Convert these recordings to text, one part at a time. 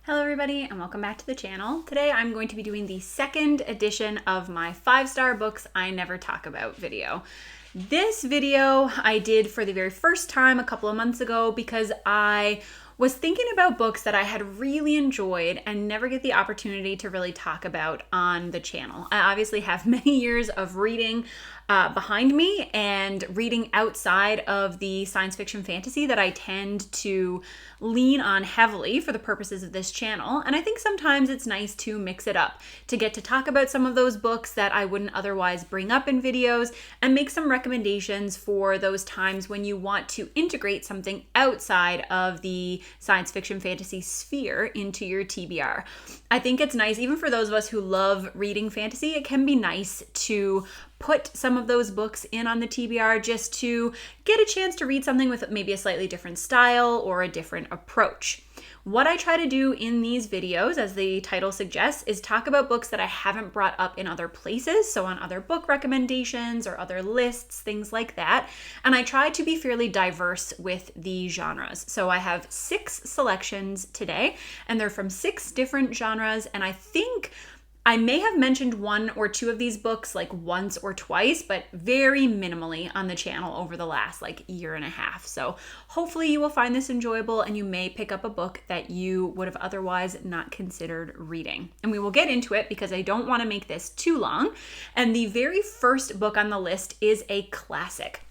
Hello everybody and welcome back to the channel. Today I'm going to be doing the second edition of my 5-star books I never talk about video. This video I did for the very first time a couple of months ago because I was thinking about books that I had really enjoyed and never get the opportunity to really talk about on the channel. I obviously have many years of reading behind me and reading outside of the science fiction fantasy that I tend to lean on heavily for the purposes of this channel. And I think sometimes it's nice to mix it up, to get to talk about some of those books that I wouldn't otherwise bring up in videos and make some recommendations for those times when you want to integrate something outside of the science fiction fantasy sphere into your TBR. I think it's nice, even for those of us who love reading fantasy, it can be nice to put some of those books in on the TBR just to get a chance to read something with maybe a slightly different style or a different approach. What I try to do in these videos, as the title suggests, is talk about books that I haven't brought up in other places, so on other book recommendations or other lists, things like that. And I try to be fairly diverse with the genres. So I have 6 selections today, and they're from 6 different genres, and I think I may have mentioned 1 or 2 of these books like once or twice, but very minimally on the channel over the last year and a half. So hopefully you will find this enjoyable and you may pick up a book that you would have otherwise not considered reading. And we will get into it because I don't want to make this too long. And the very first book on the list is a classic.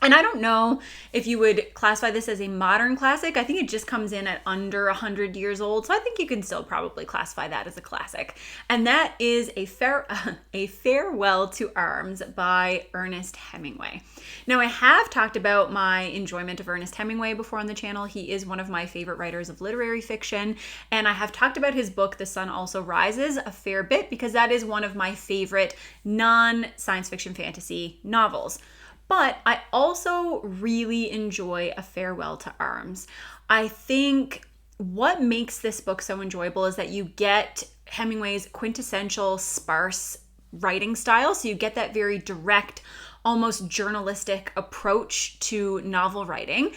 And I don't know if you would classify this as a modern classic. I think it just comes in at under 100 years old. So I think you can still probably classify that as a classic. And that is A Farewell to Arms by Ernest Hemingway. Now, I have talked about my enjoyment of Ernest Hemingway before on the channel. He is one of my favorite writers of literary fiction. And I have talked about his book, The Sun Also Rises, a fair bit because that is one of my favorite non-science fiction fantasy novels. But I also really enjoy A Farewell to Arms. I think what makes this book so enjoyable is that you get Hemingway's quintessential sparse writing style. So you get that very direct, almost journalistic approach to novel writing,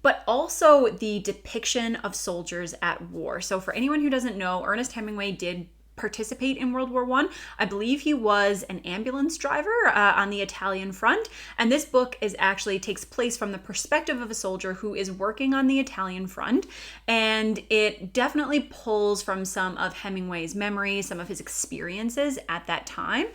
but also the depiction of soldiers at war. So for anyone who doesn't know, Ernest Hemingway did participate in World War I. I believe he was an ambulance driver on the Italian front. And this book takes place from the perspective of a soldier who is working on the Italian front. And it definitely pulls from some of Hemingway's memories, some of his experiences at that time.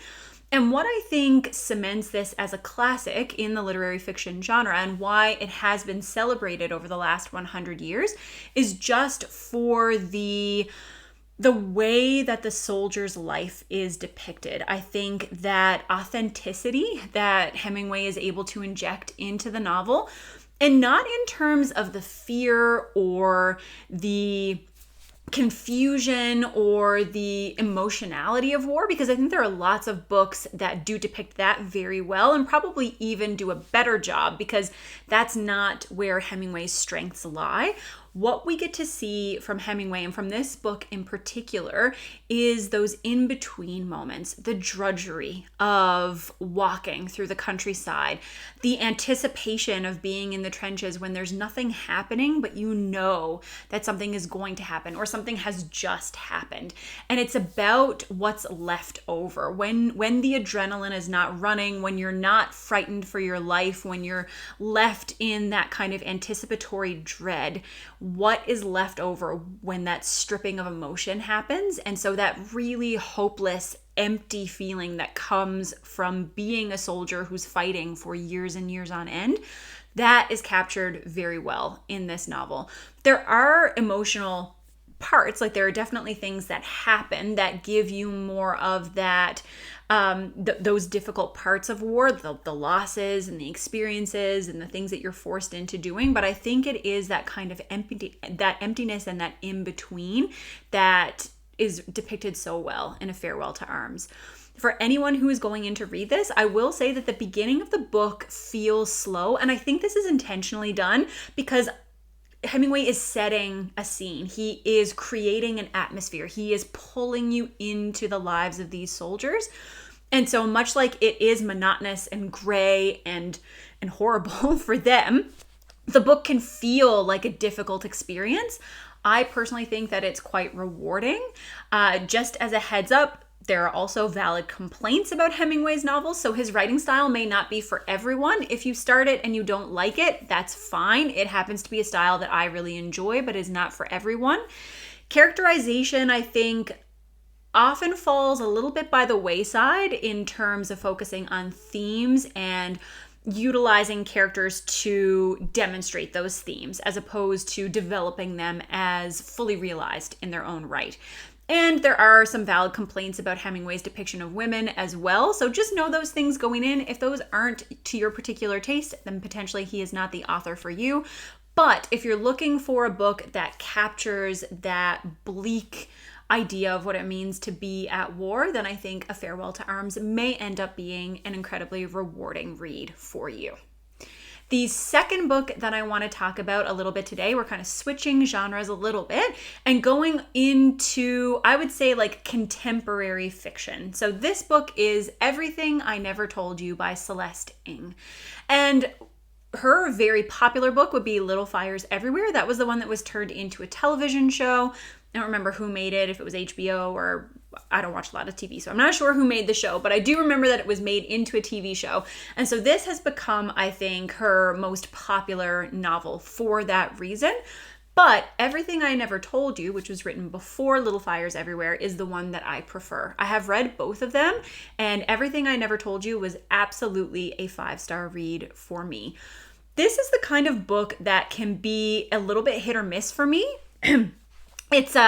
And what I think cements this as a classic in the literary fiction genre and why it has been celebrated over the last 100 years is just for the way that the soldier's life is depicted. I think that authenticity that Hemingway is able to inject into the novel, and not in terms of the fear or the confusion or the emotionality of war, because I think there are lots of books that do depict that very well and probably even do a better job because that's not where Hemingway's strengths lie. What we get to see from Hemingway and from this book in particular is those in-between moments, the drudgery of walking through the countryside, the anticipation of being in the trenches when there's nothing happening, but you know that something is going to happen or something has just happened. And it's about what's left over. When the adrenaline is not running, when you're not frightened for your life, when you're left in that kind of anticipatory dread, what is left over when that stripping of emotion happens. And so that really hopeless, empty feeling that comes from being a soldier who's fighting for years and years on end, that is captured very well in this novel. There are emotional parts, there are definitely things that happen that give you more of that, those difficult parts of war, the losses and the experiences and the things that you're forced into doing. But I think it is that kind of emptiness and that in between that is depicted so well in A Farewell to Arms. For anyone who is going in to read this, I will say that the beginning of the book feels slow, and I think this is intentionally done because Hemingway is setting a scene. He is creating an atmosphere. He is pulling you into the lives of these soldiers. And so much like it is monotonous and gray and horrible for them, the book can feel like a difficult experience. I personally think that it's quite rewarding. Just as a heads up, there are also valid complaints about Hemingway's novels, so his writing style may not be for everyone. If you start it and you don't like it, that's fine. It happens to be a style that I really enjoy, but is not for everyone. Characterization, I think, often falls a little bit by the wayside in terms of focusing on themes and utilizing characters to demonstrate those themes as opposed to developing them as fully realized in their own right. And there are some valid complaints about Hemingway's depiction of women as well. So just know those things going in. If those aren't to your particular taste, then potentially he is not the author for you. But if you're looking for a book that captures that bleak idea of what it means to be at war, then I think A Farewell to Arms may end up being an incredibly rewarding read for you. The second book that I want to talk about a little bit today, we're kind of switching genres a little bit and going into, I would say, like contemporary fiction. So this book is Everything I Never Told You by Celeste Ng. And her very popular book would be Little Fires Everywhere. That was the one that was turned into a television show. I don't remember who made it, if it was HBO or I don't watch a lot of TV, so I'm not sure who made the show, but I do remember that it was made into a TV show. And so this has become, I think, her most popular novel for that reason. But Everything I Never Told You, which was written before Little Fires Everywhere, is the one that I prefer. I have read both of them, and Everything I Never Told You was absolutely a 5-star read for me. This is the kind of book that can be a little bit hit or miss for me. It's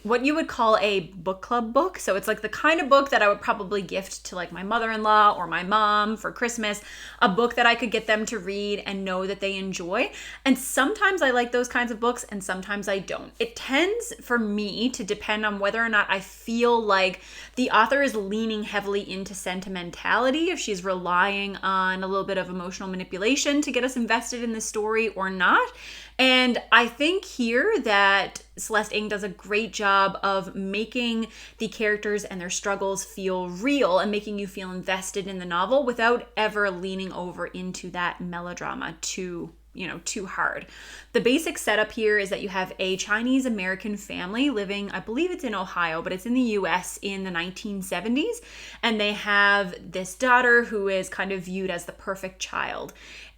what you would call a book club book. So it's like the kind of book that I would probably gift to like my mother-in-law or my mom for Christmas, a book that I could get them to read and know that they enjoy. And sometimes I like those kinds of books and sometimes I don't. It tends for me to depend on whether or not I feel like the author is leaning heavily into sentimentality, if she's relying on a little bit of emotional manipulation to get us invested in the story or not. And I think here that Celeste Ng does a great job of making the characters and their struggles feel real and making you feel invested in the novel without ever leaning over into that melodrama too hard. The basic setup here is that you have a Chinese American family living, I believe it's in Ohio, but it's in the US in the 1970s. And they have this daughter who is kind of viewed as the perfect child.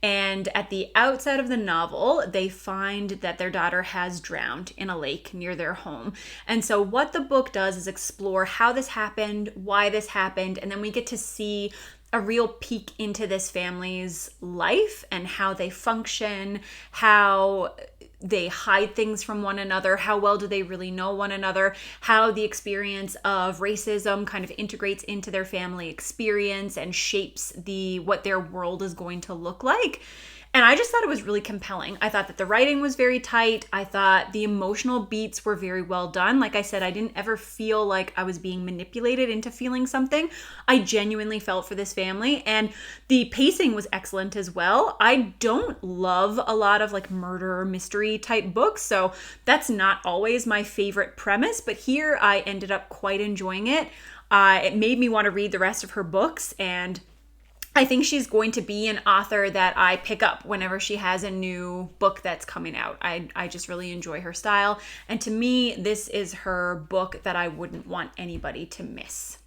And at the outset of the novel, they find that their daughter has drowned in a lake near their home. And so what the book does is explore how this happened, why this happened, and then we get to see a real peek into this family's life and how they function, how they hide things from one another, how well do they really know one another, how the experience of racism kind of integrates into their family experience and shapes what their world is going to look like. And I just thought it was really compelling. I thought that the writing was very tight. I thought the emotional beats were very well done. Like I said, I didn't ever feel like I was being manipulated into feeling something. I genuinely felt for this family, and the pacing was excellent as well. I don't love a lot of like murder mystery type books, so that's not always my favorite premise, but here I ended up quite enjoying it. It made me want to read the rest of her books, and I think she's going to be an author that I pick up whenever she has a new book that's coming out. I just really enjoy her style. And to me, this is her book that I wouldn't want anybody to miss.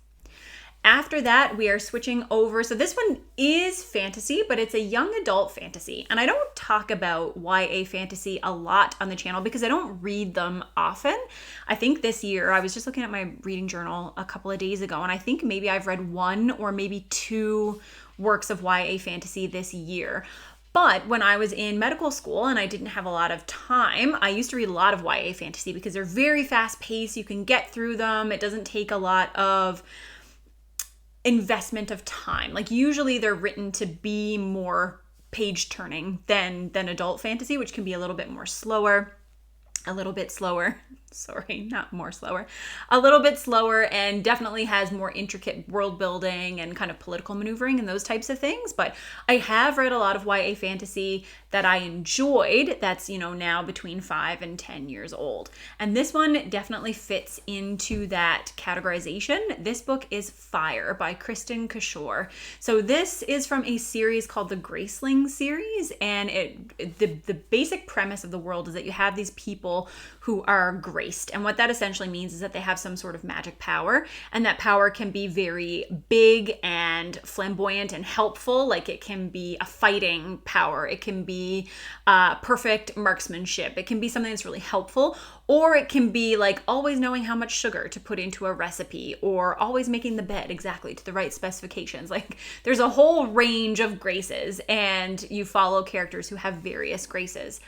After that, we are switching over. So this one is fantasy, but it's a young adult fantasy. And I don't talk about YA fantasy a lot on the channel because I don't read them often. I think this year, I was just looking at my reading journal a couple of days ago, and I think maybe I've read 1 or maybe 2 works of YA fantasy this year. But when I was in medical school and I didn't have a lot of time, I used to read a lot of YA fantasy because they're very fast paced. You can get through them. It doesn't take a lot of investment of time. Like usually they're written to be more page turning than adult fantasy, which can be a little bit more slower. A little bit slower. Sorry, not more slower. A little bit slower, and definitely has more intricate world building and kind of political maneuvering and those types of things. But I have read a lot of YA fantasy that I enjoyed that's, now between 5 and 10 years old. And this one definitely fits into that categorization. This book is Fire by Kristen Kishore. So this is from a series called the Graceling series. And the basic premise of the world is that you have these people people who are graced. And what that essentially means is that they have some sort of magic power, and that power can be very big and flamboyant and helpful. Like it can be a fighting power, it can be perfect marksmanship, it can be something that's really helpful, or it can be like always knowing how much sugar to put into a recipe, or always making the bed exactly to the right specifications. Like there's a whole range of graces, and you follow characters who have various graces.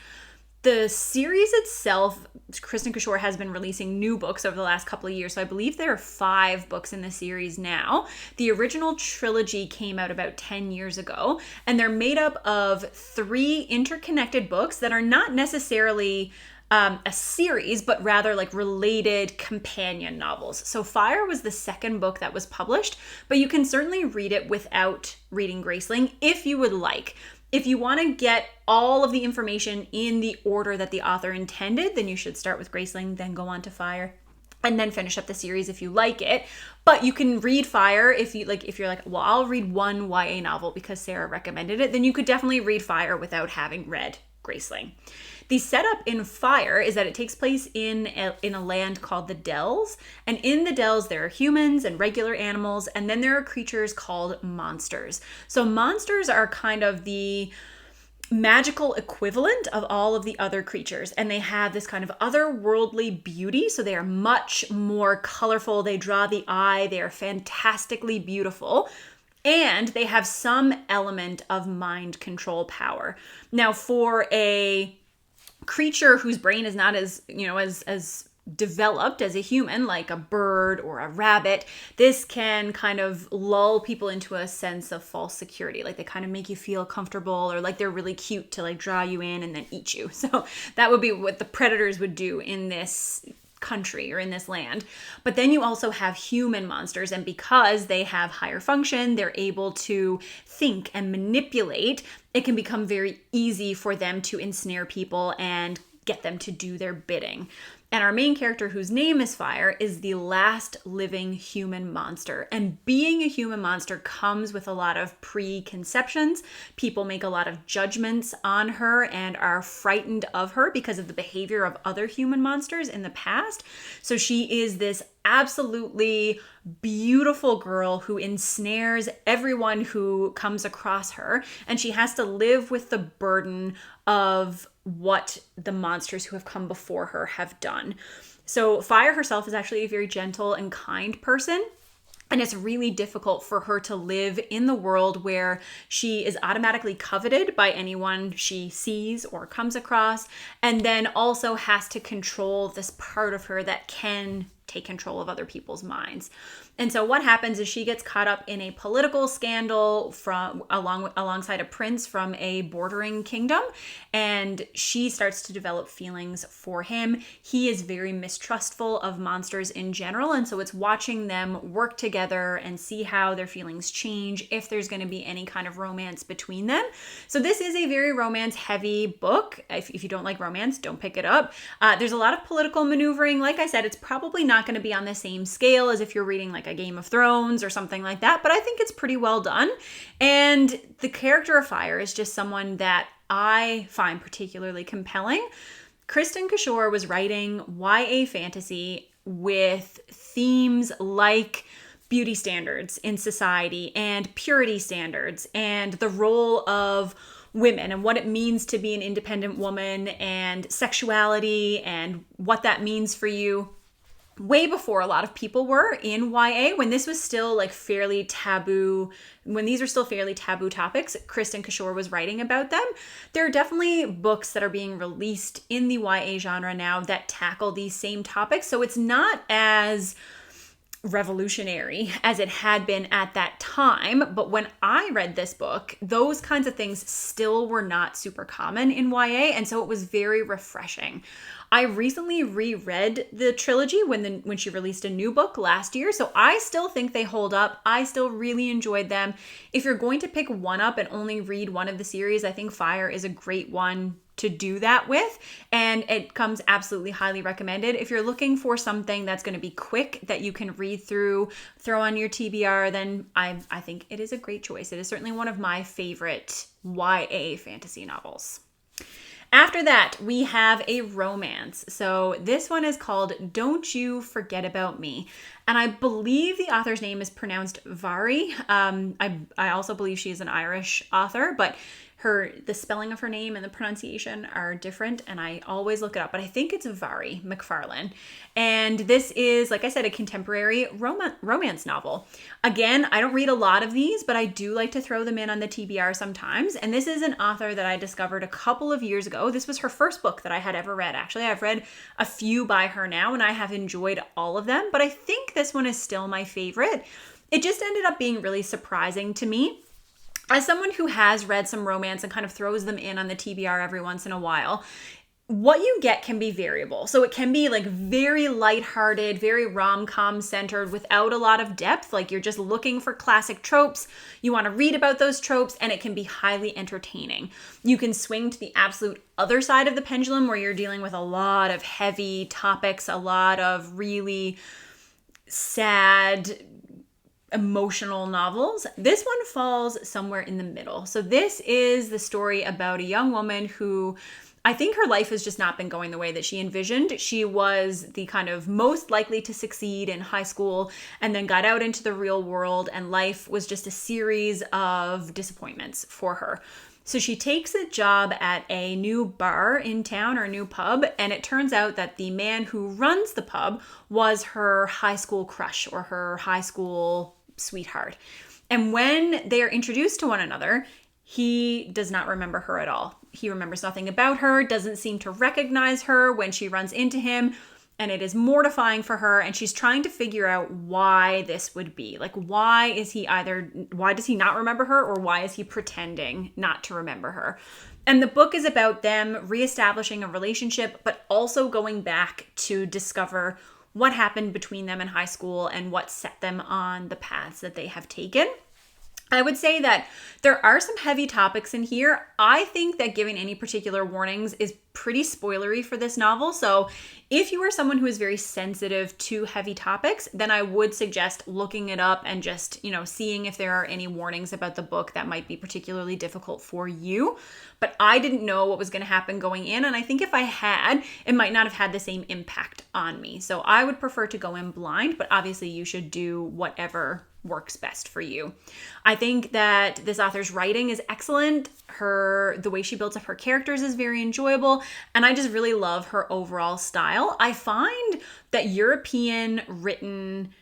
The series itself, Kristen Cashore has been releasing new books over the last couple of years. So I believe there are 5 books in the series now. The original trilogy came out about 10 years ago, and they're made up of 3 interconnected books that are not necessarily a series, but rather like related companion novels. So Fire was the second book that was published, but you can certainly read it without reading Graceling if you would like. If you want to get all of the information in the order that the author intended, then you should start with Graceling, then go on to Fire, and then finish up the series if you like it. But you can read Fire if you're like, well, I'll read one YA novel because Sarah recommended it, then you could definitely read Fire without having read Graceling. The setup in Fire is that it takes place in a land called the Dells. And in the Dells, there are humans and regular animals, and then there are creatures called monsters. So monsters are kind of the magical equivalent of all of the other creatures, and they have this kind of otherworldly beauty. So they are much more colorful. They draw the eye. They are fantastically beautiful. And they have some element of mind control power. Now, for a creature whose brain is not as developed as a human, like a bird or a rabbit, this can kind of lull people into a sense of false security. Like they kind of make you feel comfortable, or like they're really cute to like draw you in and then eat you. So that would be what the predators would do in this country or in this land. But then you also have human monsters, and because they have higher function, they're able to think and manipulate. It can become very easy for them to ensnare people and get them to do their bidding. And our main character, whose name is Fire, is the last living human monster. And being a human monster comes with a lot of preconceptions. People make a lot of judgments on her and are frightened of her because of the behavior of other human monsters in the past. So she is this absolutely beautiful girl who ensnares everyone who comes across her. And she has to live with the burden of what the monsters who have come before her have done. So Fire herself is actually a very gentle and kind person. And it's really difficult for her to live in the world where she is automatically coveted by anyone she sees or comes across, and then also has to control this part of her that can take control of other people's minds. And so what happens is she gets caught up in a political scandal alongside a prince from a bordering kingdom, and she starts to develop feelings for him. He is very mistrustful of monsters in general, and so it's watching them work together and see how their feelings change, if there's going to be any kind of romance between them. So this is a very romance-heavy book. If you don't like romance, don't pick it up. There's a lot of political maneuvering. Like I said, it's probably not going to be on the same scale as if you're reading like a Game of Thrones or something like that, but I think it's pretty well done. And the character of Fire is just someone that I find particularly compelling. Kristen Cashore was writing YA fantasy with themes like beauty standards in society and purity standards and the role of women and what it means to be an independent woman and sexuality and what that means for you, way before a lot of people were in YA, when this was still like fairly taboo, when these are still fairly taboo topics. Kristen Cashore was writing about them. There are definitely books that are being released in the YA genre now that tackle these same topics, so it's not as revolutionary as it had been at that time. But when I read this book, those kinds of things still were not super common in YA, and so it was very refreshing. I recently reread the trilogy when she released a new book last year, so I still think they hold up. I still really enjoyed them. If you're going to pick one up and only read one of the series, I think Fire is a great one to do that with, and it comes absolutely highly recommended. If you're looking for something that's going to be quick, that you can read through, throw on your TBR, then I think it is a great choice. It is certainly one of my favorite YA fantasy novels. After that, we have a romance. So this one is called Don't You Forget About Me. And I believe the author's name is pronounced Vari. I also believe she is an Irish author, but the spelling of her name and the pronunciation are different, and I always look it up, but I think it's Vari McFarlane. And this is, like I said, a contemporary romance novel. Again, I don't read a lot of these, but I do like to throw them in on the TBR sometimes. And this is an author that I discovered a couple of years ago. This was her first book that I had ever read. Actually, I've read a few by her now, and I have enjoyed all of them, but I think this one is still my favorite. It just ended up being really surprising to me. As someone who has read some romance and kind of throws them in on the TBR every once in a while, what you get can be variable. So it can be like very lighthearted, very rom-com centered without a lot of depth. Like you're just looking for classic tropes. You want to read about those tropes, and it can be highly entertaining. You can swing to the absolute other side of the pendulum where you're dealing with a lot of heavy topics, a lot of really sad, emotional novels. This one falls somewhere in the middle. So this is the story about a young woman who, I think her life has just not been going the way that she envisioned. She was the kind of most likely to succeed in high school and then got out into the real world, and life was just a series of disappointments for her. So she takes a job at a new bar in town, or a new pub, and it turns out that the man who runs the pub was her high school crush or her high school sweetheart. And when they are introduced to one another, he does not remember her at all. He remembers nothing about her, doesn't seem to recognize her when she runs into him, and it is mortifying for her, and she's trying to figure out why this would be. Like, why does he not remember her, or why is he pretending not to remember her? And the book is about them reestablishing a relationship, but also going back to discover what happened between them in high school and what set them on the paths that they have taken. I would say that there are some heavy topics in here. I think that giving any particular warnings is pretty spoilery for this novel. So if you are someone who is very sensitive to heavy topics, then I would suggest looking it up and just, seeing if there are any warnings about the book that might be particularly difficult for you. But I didn't know what was going to happen going in, and I think if I had, it might not have had the same impact on me. So I would prefer to go in blind, but obviously you should do whatever works best for you. I think that this author's writing is excellent. The way she builds up her characters is very enjoyable, and I just really love her overall style. I find that European written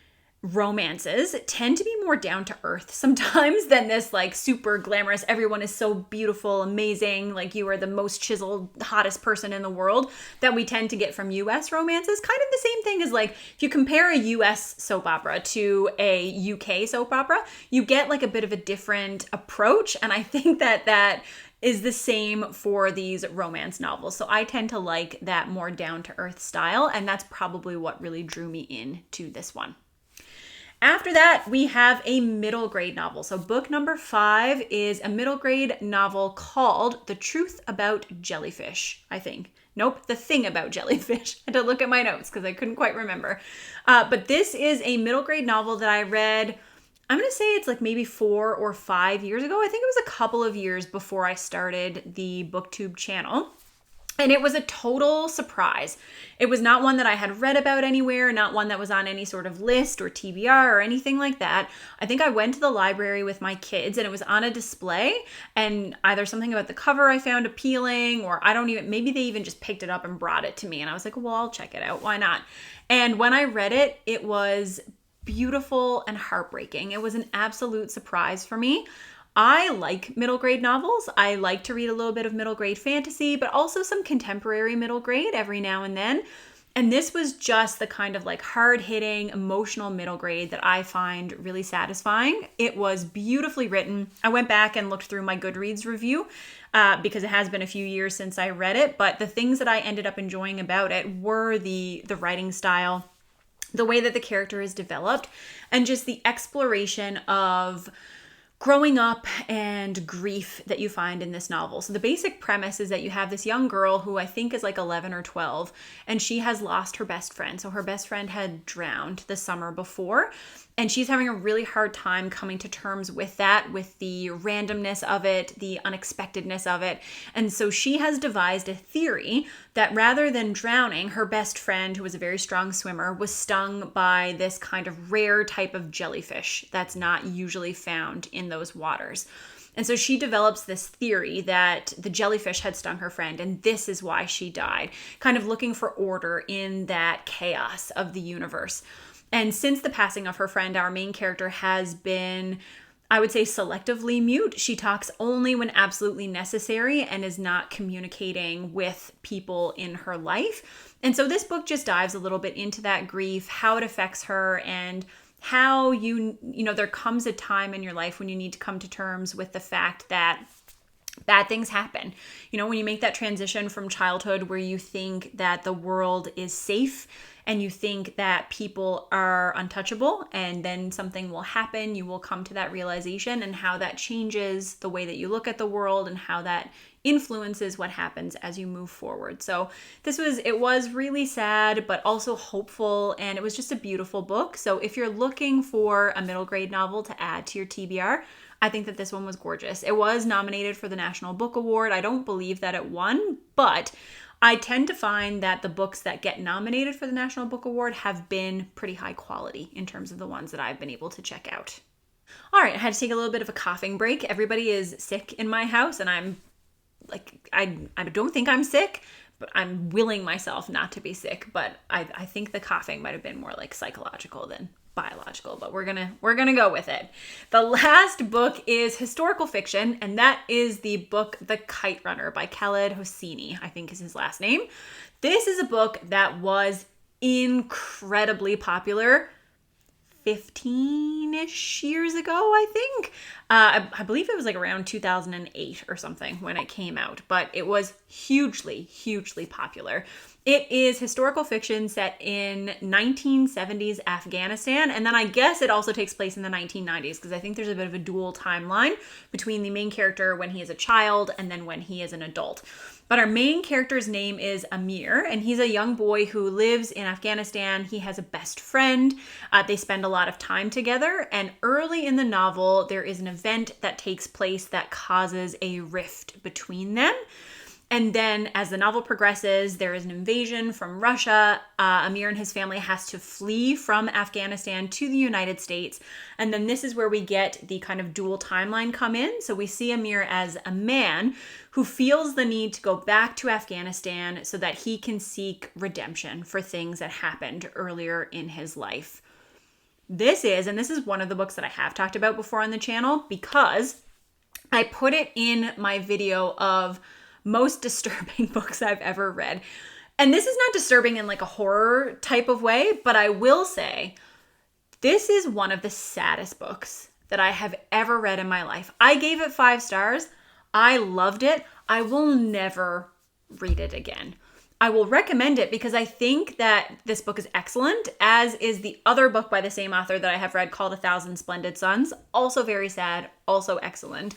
romances tend to be more down to earth sometimes than this like super glamorous, everyone is so beautiful, amazing, like you are the most chiseled, hottest person in the world that we tend to get from US romances. Kind of the same thing as like if you compare a US soap opera to a UK soap opera, you get like a bit of a different approach, and I think that is the same for these romance novels. So I tend to like that more down to earth style, and that's probably what really drew me into this one. After that, we have a middle grade novel. So book number 5 is a middle grade novel called The Truth About Jellyfish, I think. Nope, The Thing About Jellyfish. I had to look at my notes because I couldn't quite remember. But this is a middle grade novel that I read, I'm going to say it's like maybe 4 or 5 years ago. I think it was a couple of years before I started the Booktube channel. And it was a total surprise. It was not one that I had read about anywhere, not one that was on any sort of list or TBR or anything like that. I think I went to the library with my kids and it was on a display, and either something about the cover I found appealing, or maybe they even just picked it up and brought it to me. And I was like, well, I'll check it out. Why not? And when I read it, it was beautiful and heartbreaking. It was an absolute surprise for me. I like middle grade novels. I like to read a little bit of middle grade fantasy, but also some contemporary middle grade every now and then. And this was just the kind of like hard-hitting, emotional middle grade that I find really satisfying. It was beautifully written. I went back and looked through my Goodreads review because it has been a few years since I read it. But the things that I ended up enjoying about it were the writing style, the way that the character is developed, and just the exploration of growing up and grief that you find in this novel. So the basic premise is that you have this young girl who I think is like 11 or 12, and she has lost her best friend. So her best friend had drowned the summer before, and she's having a really hard time coming to terms with that, with the randomness of it, the unexpectedness of it. And so she has devised a theory that rather than drowning, her best friend, who was a very strong swimmer, was stung by this kind of rare type of jellyfish that's not usually found in those waters. And so she develops this theory that the jellyfish had stung her friend, and this is why she died, kind of looking for order in that chaos of the universe. And since the passing of her friend, our main character has been, I would say, selectively mute. She talks only when absolutely necessary and is not communicating with people in her life. And so this book just dives a little bit into that grief, how it affects her, and how there comes a time in your life when you need to come to terms with the fact that bad things happen. When you make that transition from childhood where you think that the world is safe and you think that people are untouchable, and then something will happen, you will come to that realization, and how that changes the way that you look at the world and how that influences what happens as you move forward. So it was really sad, but also hopeful, and it was just a beautiful book. So if you're looking for a middle grade novel to add to your TBR, I think that this one was gorgeous. It was nominated for the National Book Award. I don't believe that it won, but I tend to find that the books that get nominated for the National Book Award have been pretty high quality in terms of the ones that I've been able to check out. All right, I had to take a little bit of a coughing break. Everybody is sick in my house, and I'm like, I don't think I'm sick, but I'm willing myself not to be sick. But I think the coughing might have been more like psychological than biological, but we're gonna go with it. The last book is historical fiction, and that is the book The Kite Runner by Khaled Hosseini, I think is his last name. This is a book that was incredibly popular 15-ish years ago, I think. I believe it was like around 2008 or something when it came out, but it was hugely, hugely popular. It is historical fiction set in 1970s Afghanistan, and then I guess it also takes place in the 1990s, because I think there's a bit of a dual timeline between the main character when he is a child and then when he is an adult. But our main character's name is Amir, and he's a young boy who lives in Afghanistan. He has a best friend. They spend a lot of time together, and early in the novel, there is an event that takes place that causes a rift between them. And then as the novel progresses, there is an invasion from Russia. Amir and his family has to flee from Afghanistan to the United States. And then this is where we get the kind of dual timeline come in. So we see Amir as a man who feels the need to go back to Afghanistan so that he can seek redemption for things that happened earlier in his life. This is one of the books that I have talked about before on the channel, because I put it in my video of most disturbing books I've ever read. And this is not disturbing in like a horror type of way, but I will say this is one of the saddest books that I have ever read in my life. I gave it 5 stars. I loved it. I will never read it again. I will recommend it because I think that this book is excellent, as is the other book by the same author that I have read called A Thousand Splendid Suns. Also very sad, also excellent.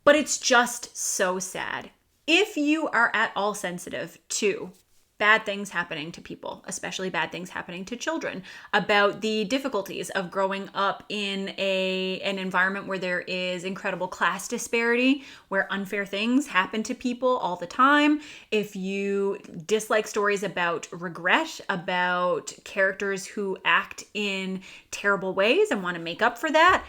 But it's just so sad. If you are at all sensitive to bad things happening to people, especially bad things happening to children, about the difficulties of growing up in an environment where there is incredible class disparity, where unfair things happen to people all the time, if you dislike stories about regret, about characters who act in terrible ways and want to make up for that,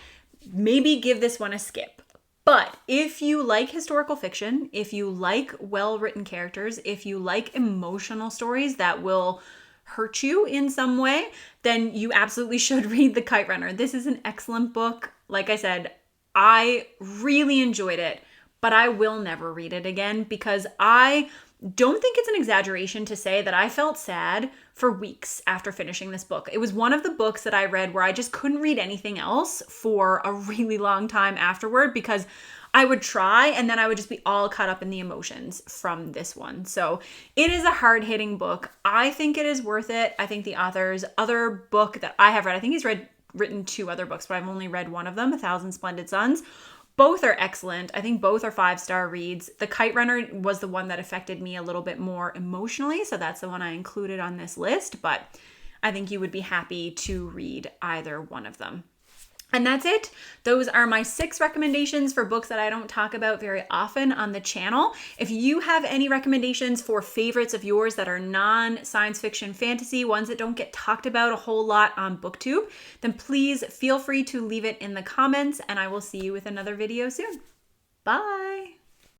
maybe give this one a skip. But if you like historical fiction, if you like well-written characters, if you like emotional stories that will hurt you in some way, then you absolutely should read The Kite Runner. This is an excellent book. Like I said, I really enjoyed it, but I will never read it again, because I don't think it's an exaggeration to say that I felt sad for weeks after finishing this book. It was one of the books that I read where I just couldn't read anything else for a really long time afterward, because I would try and then I would just be all caught up in the emotions from this one. So it is a hard-hitting book. I think it is worth it. I think the author's other book that I have read, I think he's written 2 other books, but I've only read one of them, A Thousand Splendid Suns. Both are excellent. I think both are 5-star reads. The Kite Runner was the one that affected me a little bit more emotionally, so that's the one I included on this list, but I think you would be happy to read either one of them. And that's it. Those are my 6 recommendations for books that I don't talk about very often on the channel. If you have any recommendations for favorites of yours that are non-science fiction fantasy, ones that don't get talked about a whole lot on Booktube, then please feel free to leave it in the comments, and I will see you with another video soon. Bye!